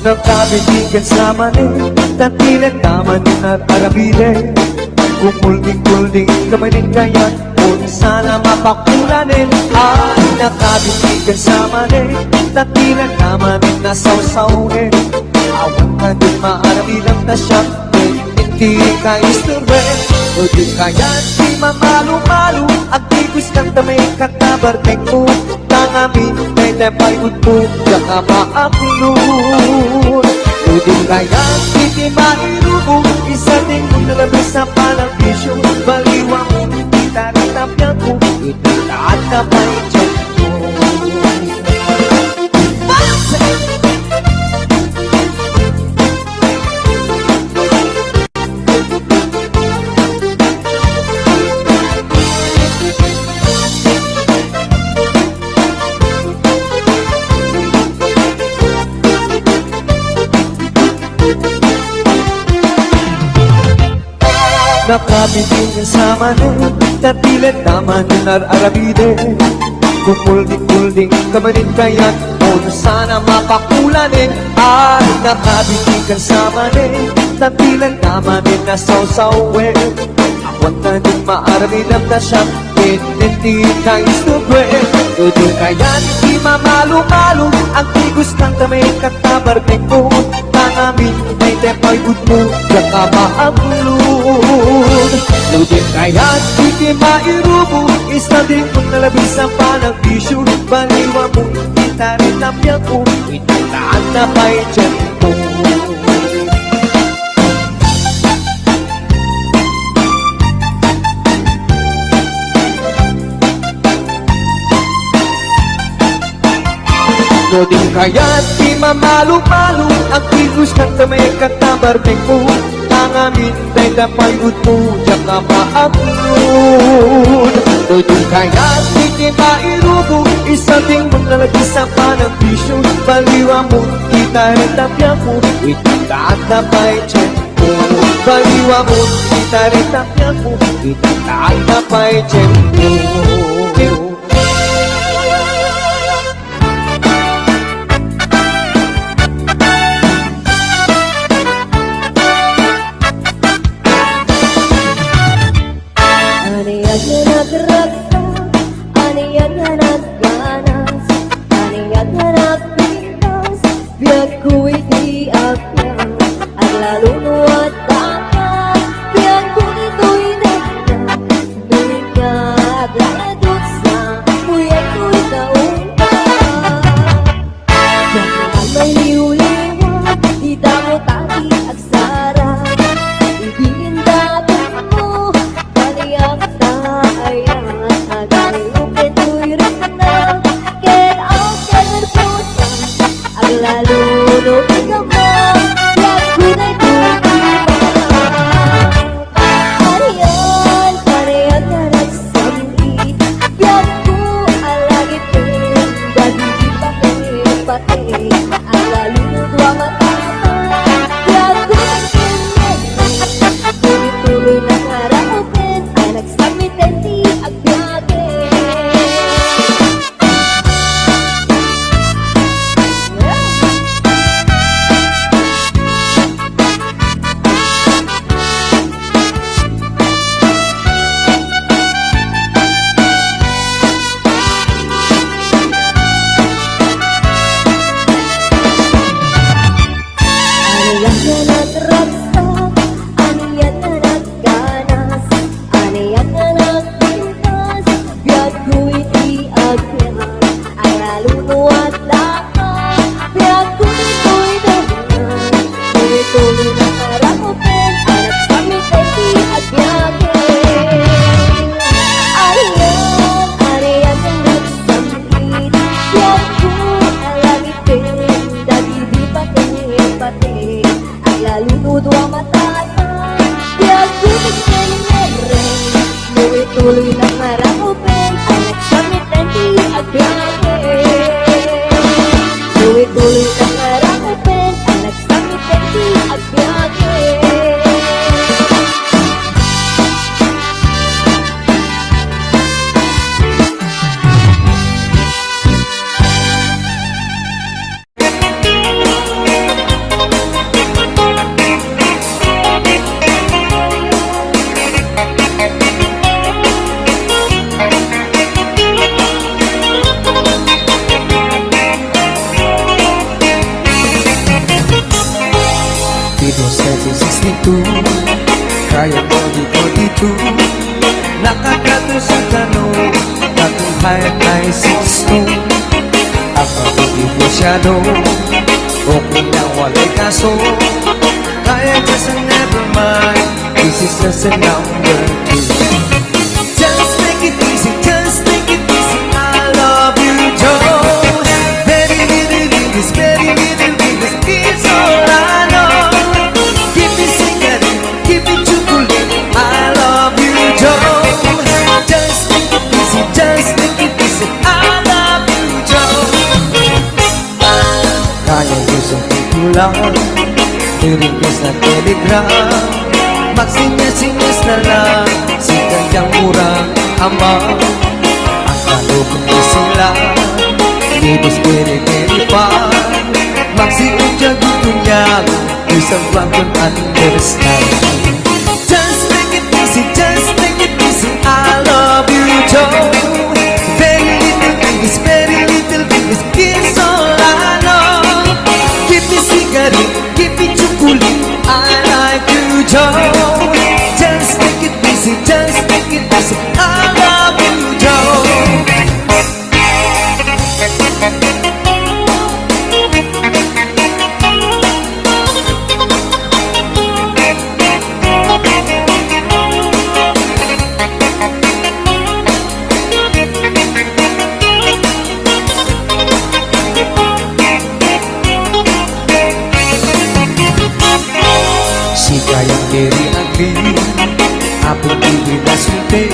Nakabitigan sa mani, tatilan naman din at arabile. Kumulding-kulding kamanin kaya, kung sana mapakulanin. Ay, nakabitigan sa mani, tatilan naman din nasawsawin. Awan ka din maarabilang na siya, hindi ka isturben. O di kaya di mamalo-malo, ang tigos kang tamay katabarteng mo. Tangamin, may tepay mo, yaka maakulun. O di kaya di mairubo, isa din mo nalabas sa palang bisyo. Baliwa mo, kita rin tapyan ko, itataat ka pa ityan ko. Nakabitin sa mani, tatilan naman yung arabide. Kumulding-kulding kamanin kaya, kung sana mapakulanin. Ay, nakabitin sa mani, tatilan naman yung nasawsawin. Awan na din maarabilang na siya, hindi ka istubwen. Ito kaya di mamalo-malo, ang tigos kang tamay katabarteng ko. Tangamin, may tepay mo, yaka maabulun. Lugin kaya di mairubo, isa din kung nalabis ang panagbisyo. Baliwa mo, kita rin napyan ko, itataan na pa'y dyan mo. No din kaya di mamalo-malo, ang tigos kang tamay katabarteng ko. Tangamin, may tapay mo, yaka maabulun. No din kaya di mairubo, isa ding maglalagi sa panagbisyo. Baliwa mo, kita rin tapyan mo, itataat na pa'y dyan mo. Baliwa mo, kita rin tapyan mo, itataat na pa'y dyan mo. Tuloy na marakupin, anak sa mitenti at biyahe. Tuloy na marakupin, anak sa mitenti at biyahe. masyado okay lang walay kaso kaya just never mind. This is just a number two. Just take it easy, just take it easy. I love you, Joe. Very little bit, this very little bit, this is all I know. Keep me singing, keep me chocolate. I love you, Joe. Just take it easy, just take it easy. I love you, Joe. Kaya gusto ko lang iringis na telegram, magsinyas-sinyas na lang si kanyang murang ama. Ang kalupin ko sila libis kere-kere pa, magsiudyag ito niyang isang bangkon understand. Just take it easy, just take it easy. I love you, Joe. Very little English, very little English is all I know. Give me cigarette, give me chocolate. I like you, Joe. Just take it easy, just take it easy. I love you, Joe. Si kayang very ugly, apong ibig na sulti.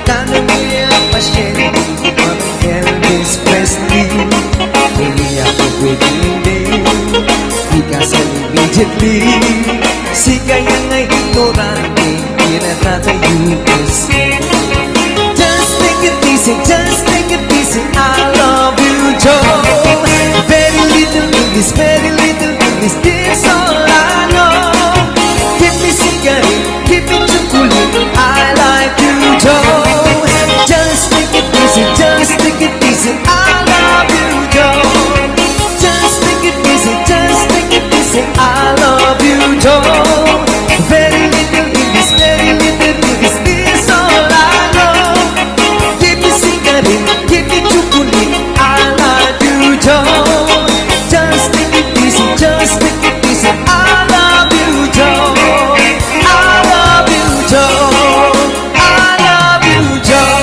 Tanong niya pasyente, ang Elvis Presley. Hindi ako pwedeng hindi, ikasal immediately. Si kayang ay ignorante, pinatata USA. Just take it easy, just take it easy. I love you, Joe. Very little English, very little English, this all I know. Give me cigarette, give me chocolate. I like you, Joe. Just take it easy, just take it easy. I love you, Joe. Just take it easy, just take it easy. I love you, Joe. Very little English, very little English, this all I know. Give me cigarette, give me chocolate. I like you, Joe. Just take it easy, just take it easy. I love you, Joe. I love you, Joe. I love you, Joe.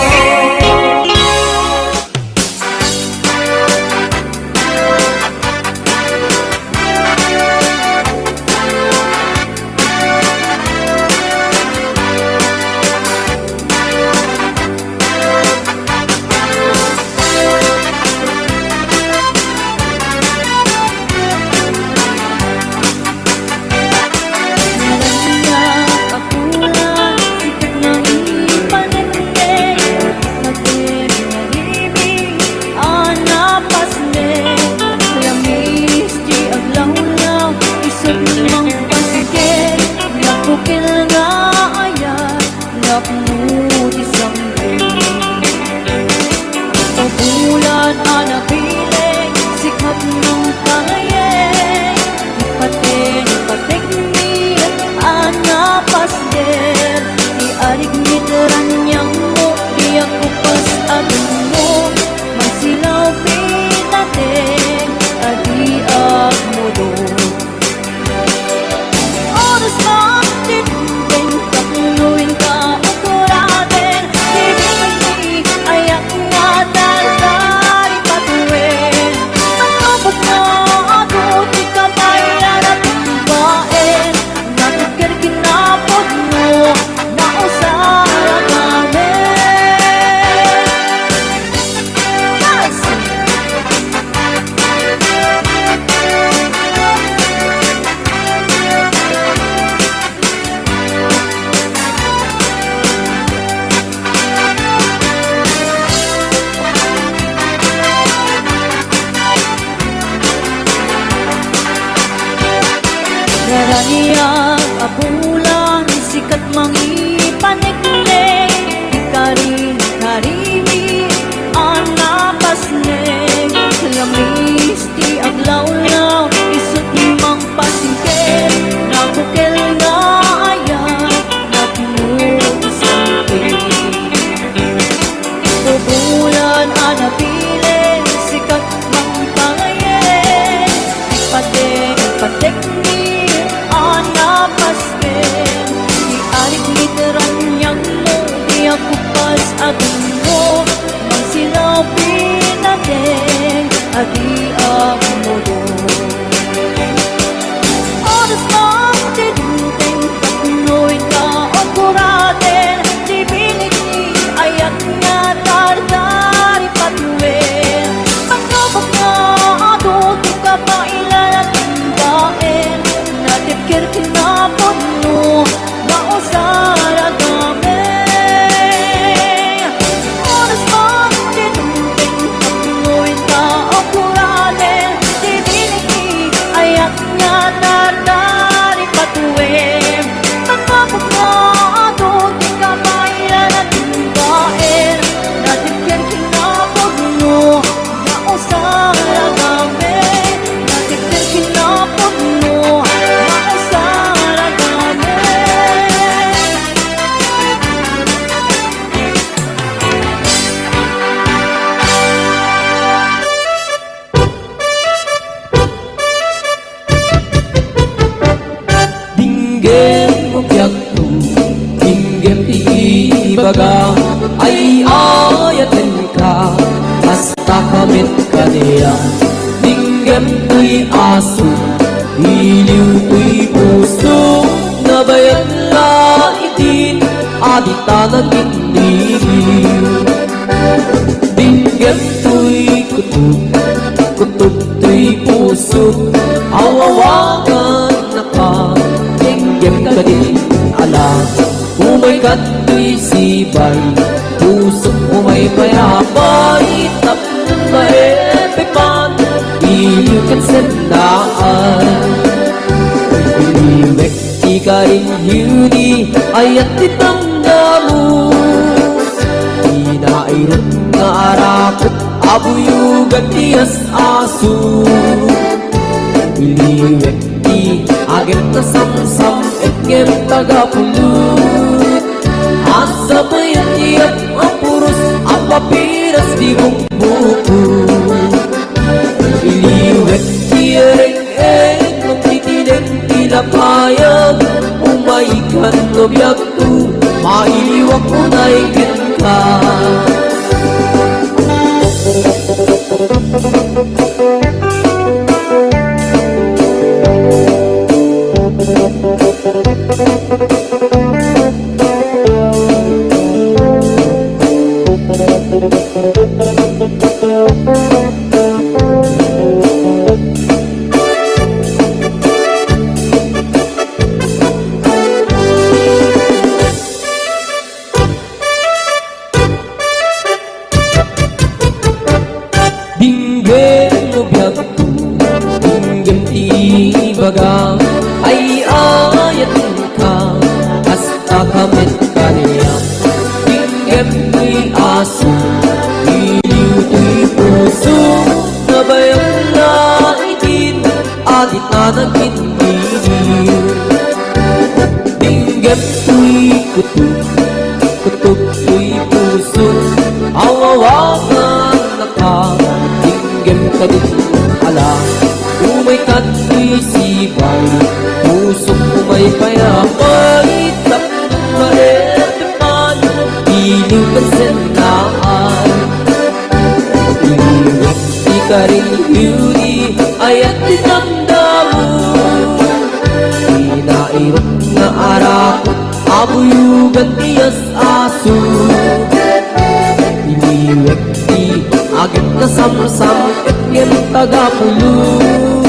Daraniya abulan sikat mangipanikne Karin karimi anapasne Lamis ti aglaw-law isut mang pasingke Nabukel nga ayan Nagmut isangke Bubulan anapilin sikat mang pangayan agungo Nang silapin natin Adi ang mundo Oras ng tinuting Pagnoy ka o kuratin Di binigni ayat nga Tardari patuwin Pagkabag nga ato Di ka pa ilan at tindain Natipkir kinapon mo Mausara gamin Oras mang tinuting Pagnoy ka o kuratin Di binigni ayat nga Tardari patuwin Pagkabag nga ato Di ka pa ilan at tindain Natipkir kinapon mo Mausara gamin Natipkir kinapon mo Mausara gamin Dinggem mo piyagto, dinggem ti ibaga, ay ayaten ka, hasta kamit ka niya. Dinggem to'y aso, iliw to'y puso, nabayat la itin, adita nag-iniliw. Dinggem to'y kutub, kutub to'y puso, awawagan na ka, dinggem ka din alam. Umay ka to'y sibay, puso umay payabay, tapon maepipan, iliw kan sendaan. Iliwek di ka rin yuni, ayat ditangdamu. Inairot nga arakot, abuyugan tiyas aso. Iliwek di agem na samsam, etgem tagapulut. Asa bayan tiyak ang puros, ang papiras di bumbuko. Iliwek di ereng-eng, magtitinig tinapayag. Umaikan no biyagto, mailiwak mo na ikit ka. Dinggem mo biyagto, dinggem ti ibaga, ay ayatin ka, hasta kamit ka niya. Dinggem to'y aso, iliw to'y puso, nabayang na itin, adit na nag-iniliw. Dinggem to'y kutub, kutub to'y puso, awawagan na ka, dinggem ka din alam. Umay ka to'y sibay, puso umay payapay, tapon maepipan, iliw kan sendaan. Iliwek di ka rin yuni, ayat ditangdamu. Inairot nga arakot, abuyugan tiyas aso. Iliwek di agit na samsam, etgem tagapulut.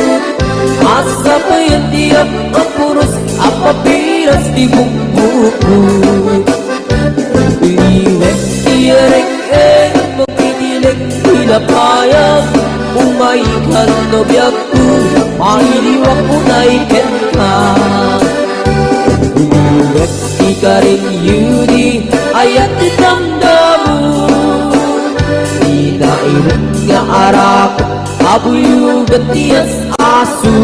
Asa bayan tiyak ang puros, ang papiras di bumbuko. Iliwek di ereng-eng, magtitinig tinapayag. Umaikan no biyagto, mailiwak mo na ikin ka. Iliwek di ka rin yuni, ayat ditangdamu. Inairot nga arakot, abuyugan tiyas aso.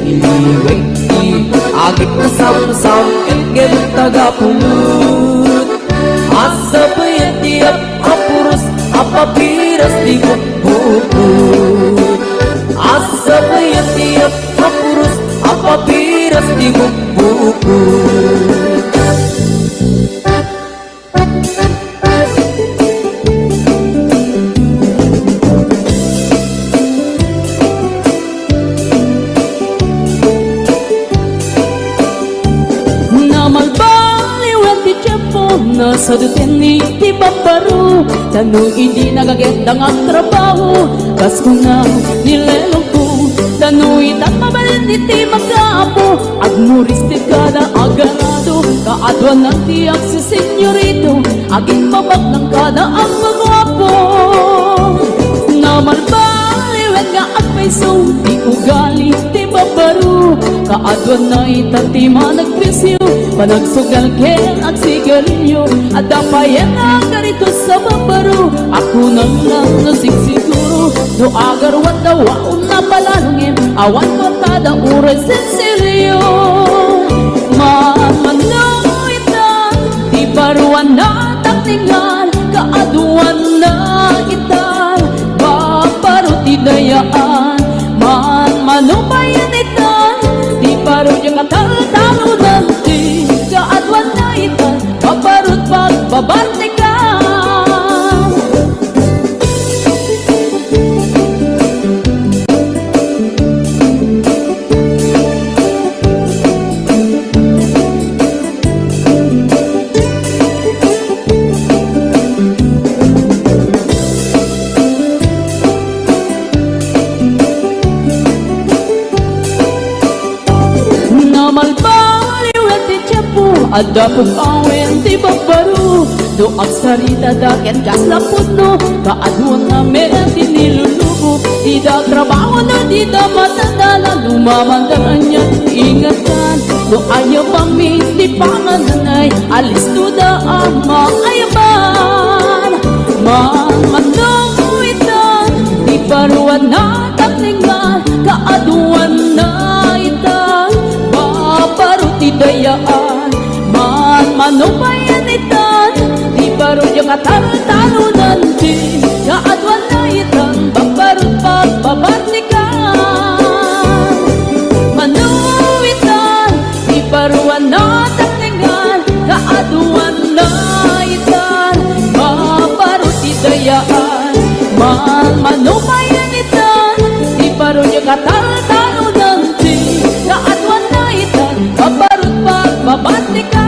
Iliwek di agit na samsam, etgem tagapulut. Asa bayan tiyak ang puros, ang papiras di bumbuko. Asa bayan tiyak ang puros, ang papiras di bumbuko. nasa duten ni ti babaro Tanong hindi nagagandang ang trabaho Kas ko na nilelong ko Tanong itat mabalin ni ti magkapo Agmuris ti kada agarado Kaadwan ng tiyak si senyorito Aging babag ng kada ang magwapo Namalbaliwan nga at paiso Di ugali ti babaro Kaadwan na itati managpresyo Panagsugal ken at sigarilyo At dapayan ang garito sa babaro Ako nang lang nasigsiguro No agarwan daw waon na palalungin Awan ko tada uray sensilyo Mamanoitan Di baruan na takningan Kaaduan na itan Babaro ti dayaan Man manubayan itan Di baro yung katal-talo nanti Kaadwan na itan Babarot pagbabartikan Ada pong awen ti babaro Do agsarita daken kas lapuno Kaaduan na meron ti nilulubo Di da trabaho na di da matandala Lumamandaan niya ingatan Do ayaw pang miti pangananay Alis to da ang maayaban Mamanong itan Di baruan na takningan Kaaduan na itan Babaro ti dayaan Manubayan itan Di baro yung katalo-talo nanti Kaadwan na itan Babarot pagbabartikan Manuitan Di baruan na takningan Kaadwan na itan Babarot idayaan Manubayan itan Di baro yung katalo-talo nanti Kaadwan na itan Babarot pagbabartikan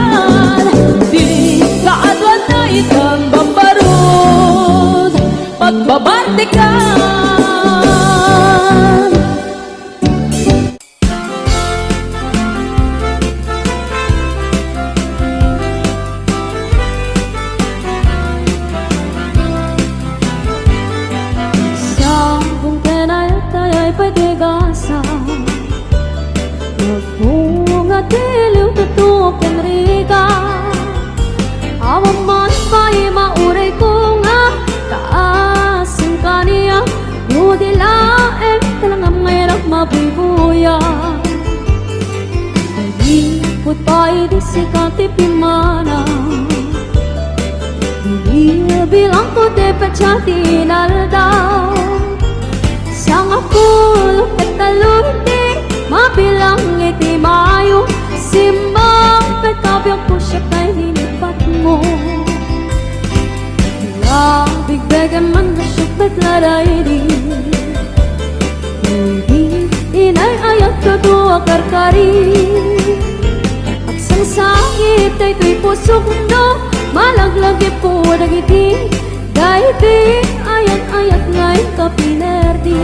Kaadwan na itang babarod Pagbabartikan Isang kung penaltay ay pagigasa Nagbunga diliw tutup yan rika Awan man pa'y mauray ko nga Taasing kaniya Nudilaeng talangang ngayon mabibuya Nagipot pa'y di sikat ipimana Hindi bilang ko di patsyatin aldaw Sang apulong katalunti Mabilang iti mayo Simbang pagkabiyang po siya kay nilipat mo Bigbegan man na siya betlaray di Hindi inay ayat ka doa karkari Agsang sakit ay to'y pusok no Malaglagi po nagiti Dahil di ayat-ayat ngay kapinerdi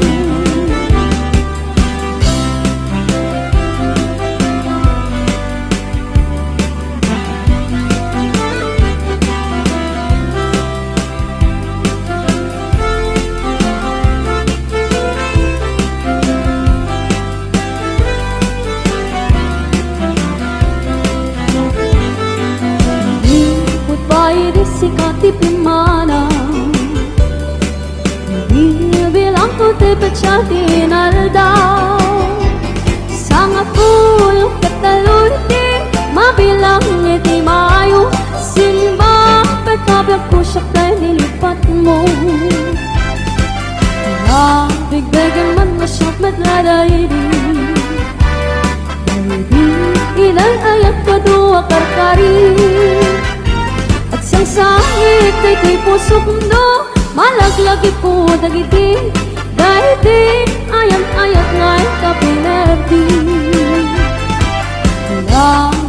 Sikat ipimana Hindi bilang ko te petsyatin aldaw Sang apulong katalunti Mabilang iti mayo Simba pagkabiyag ko siya kay nilipat mo Bigbegan man na siya matladay di Hindi inay ayat ka doa karkari At sang sakit ay kay pusok no Malaglagi po dagiti Dahil di ayat-ayat ngay kapinerdi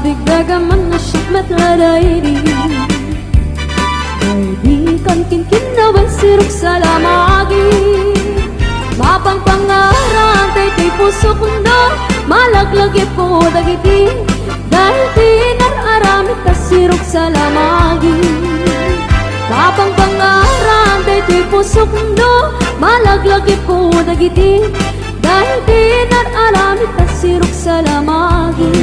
Bigbegan man na siya matladay di pusok no malaglagi po dagiti dahil di nararami tasirok sa lamagi kapang pangaran dahil pusok no malaglagi po dagiti dahil di nararami tasirok sa lamagi